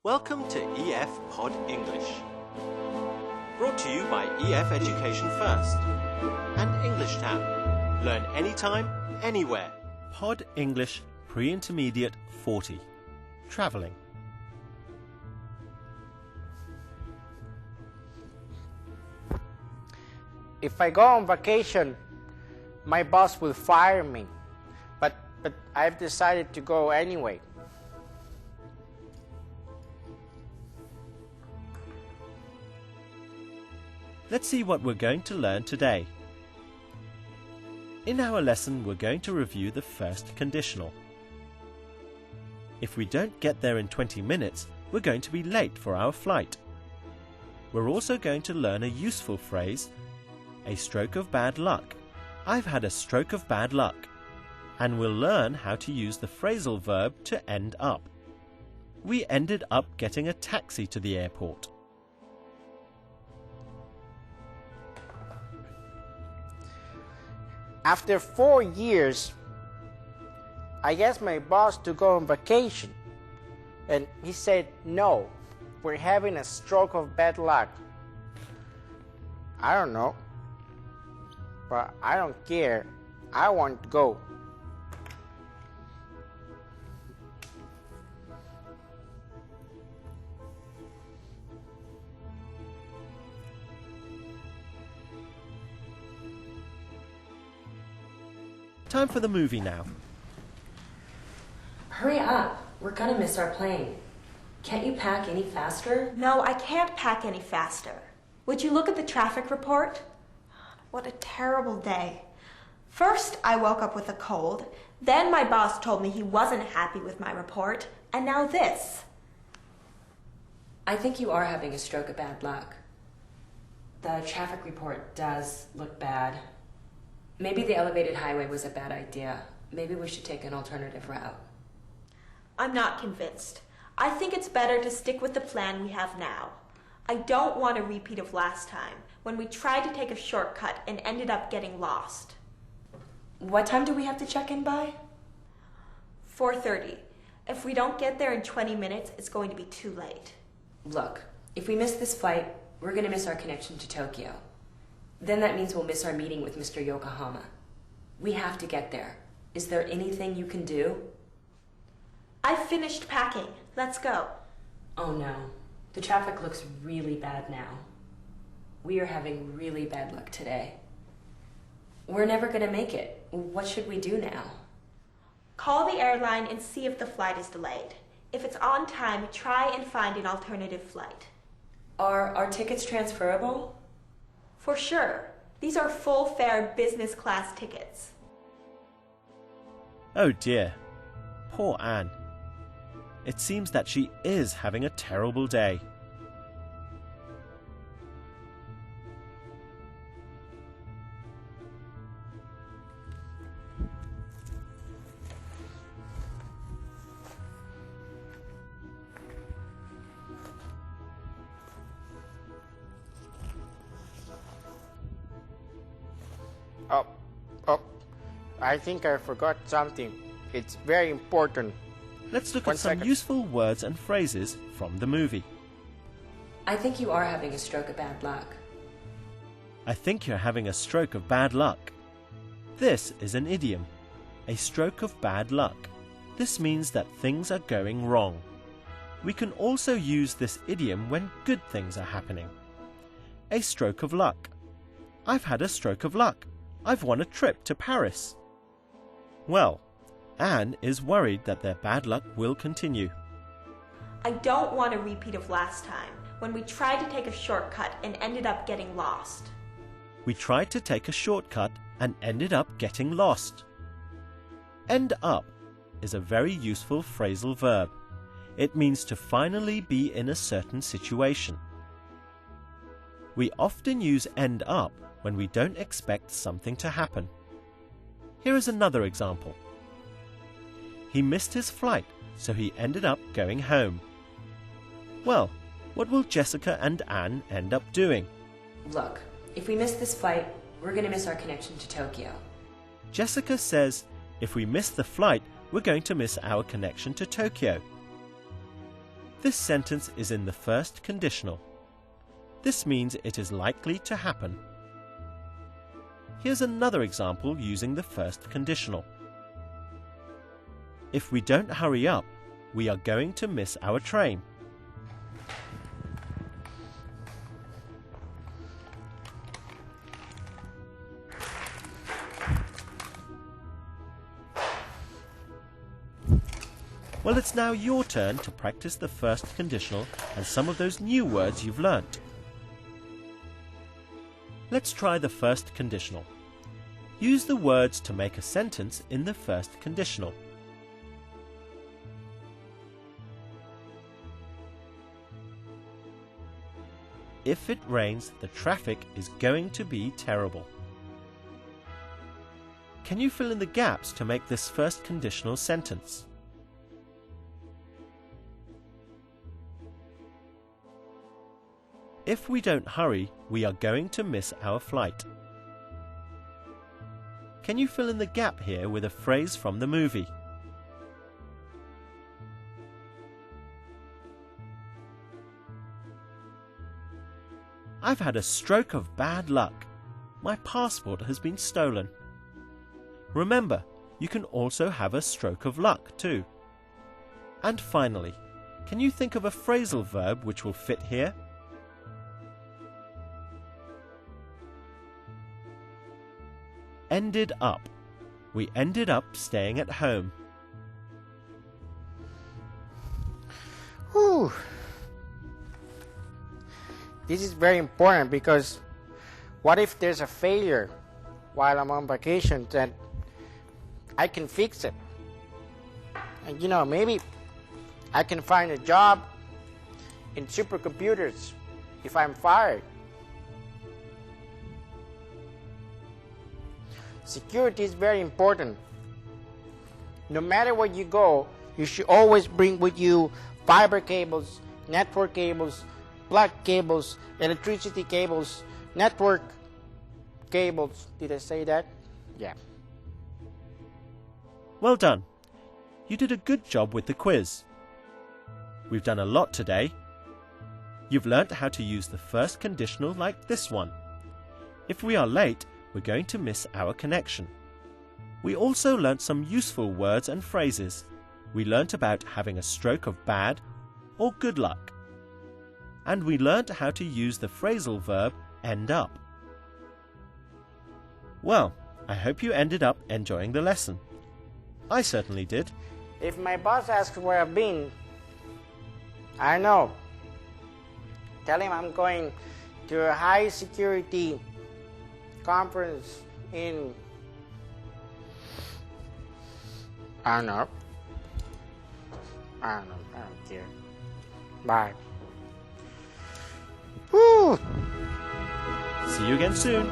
Welcome to EF Pod English. Brought to you by EF Education First and Englishtown. Learn anytime, anywhere. Pod English Pre-Intermediate 40. Travelling. If I go on vacation, my boss will fire me. But I've decided to go anyway. Let's see what we're going to learn today. In our lesson, we're going to review the first conditional. If we don't get there in 20 minutes, we're going to be late for our flight. We're also going to learn a useful phrase, a stroke of bad luck. I've had a stroke of bad luck. And we'll learn how to use the phrasal verb to end up. We ended up getting a taxi to the airport. After 4 years, I asked my boss to go on vacation. And he said, no, we're having a stroke of bad luck. I don't know. But I don't care. I want to go. Time for the movie now. Hurry up. We're gonna miss our plane. Can't you pack any faster? No, I can't pack any faster. Would you look at the traffic report? What a terrible day. First, I woke up with a cold. Then my boss told me he wasn't happy with my report. And now this. I think you are having a stroke of bad luck. The traffic report does look bad. Maybe the elevated highway was a bad idea. Maybe we should take an alternative route. I'm not convinced. I think it's better to stick with the plan we have now. I don't want a repeat of last time, when we tried to take a shortcut and ended up getting lost. What time do we have to check in by? 4:30. If we don't get there in 20 minutes, it's going to be too late. Look, if we miss this flight, we're gonna miss our connection to Tokyo. Then that means we'll miss our meeting with Mr. Yokohama. We have to get there. Is there anything you can do? I've finished packing. Let's go. Oh no. The traffic looks really bad now. We are having really bad luck today. We're never gonna make it. What should we do now? Call the airline and see if the flight is delayed. If it's on time, try and find an alternative flight. Are our tickets transferable? For sure. These are full-fare business class tickets. Oh dear. Poor Anne. It seems that she is having a terrible day. Oh, I think I forgot something. It's very important. Let's look at some useful words and phrases from the movie. I think you are having a stroke of bad luck. I think you're having a stroke of bad luck. This is an idiom, a stroke of bad luck. This means that things are going wrong. We can also use this idiom when good things are happening. A stroke of luck. I've had a stroke of luck. I've won a trip to Paris. Well, Anne is worried that their bad luck will continue. I don't want a repeat of last time, when we tried to take a shortcut and ended up getting lost. We tried to take a shortcut and ended up getting lost. End up is a very useful phrasal verb. It means to finally be in a certain situation. We often use end up when we don't expect something to happen. Here is another example. He missed his flight, so he ended up going home. Well, what will Jessica and Anne end up doing? Look, if we miss this flight, we're gonna miss our connection to Tokyo. Jessica says, if we miss the flight, we're going to miss our connection to Tokyo. This sentence is in the first conditional. This means it is likely to happen. Here's another example using the first conditional. If we don't hurry up, we are going to miss our train. Well, it's now your turn to practice the first conditional and some of those new words you've learnt. Let's try the first conditional. Use the words to make a sentence in the first conditional. If it rains, the traffic is going to be terrible. Can you fill in the gaps to make this first conditional sentence? If we don't hurry, we are going to miss our flight. Can you fill in the gap here with a phrase from the movie? I've had a stroke of bad luck. My passport has been stolen. Remember, you can also have a stroke of luck too. And finally, can you think of a phrasal verb which will fit here? Ended up. We ended up staying at home. Whew. This is very important because what if there's a failure while I'm on vacation, then I can fix it. And maybe I can find a job in supercomputers if I'm fired. Security is very important. No matter where you go, you should always bring with you fiber cables, network cables, plug cables, electricity cables, network cables. Did I say that? Yeah. Well done. You did a good job with the quiz. We've done a lot today. You've learnt how to use the first conditional like this one. If we are late, we're going to miss our connection. We also learnt some useful words and phrases. We learnt about having a stroke of bad or good luck. And we learnt how to use the phrasal verb end up. Well, I hope you ended up enjoying the lesson. I certainly did. If my boss asks where I've been, I know. Tell him I'm going to a high security conference in, I don't know. I don't care. Bye. Woo! See you again soon.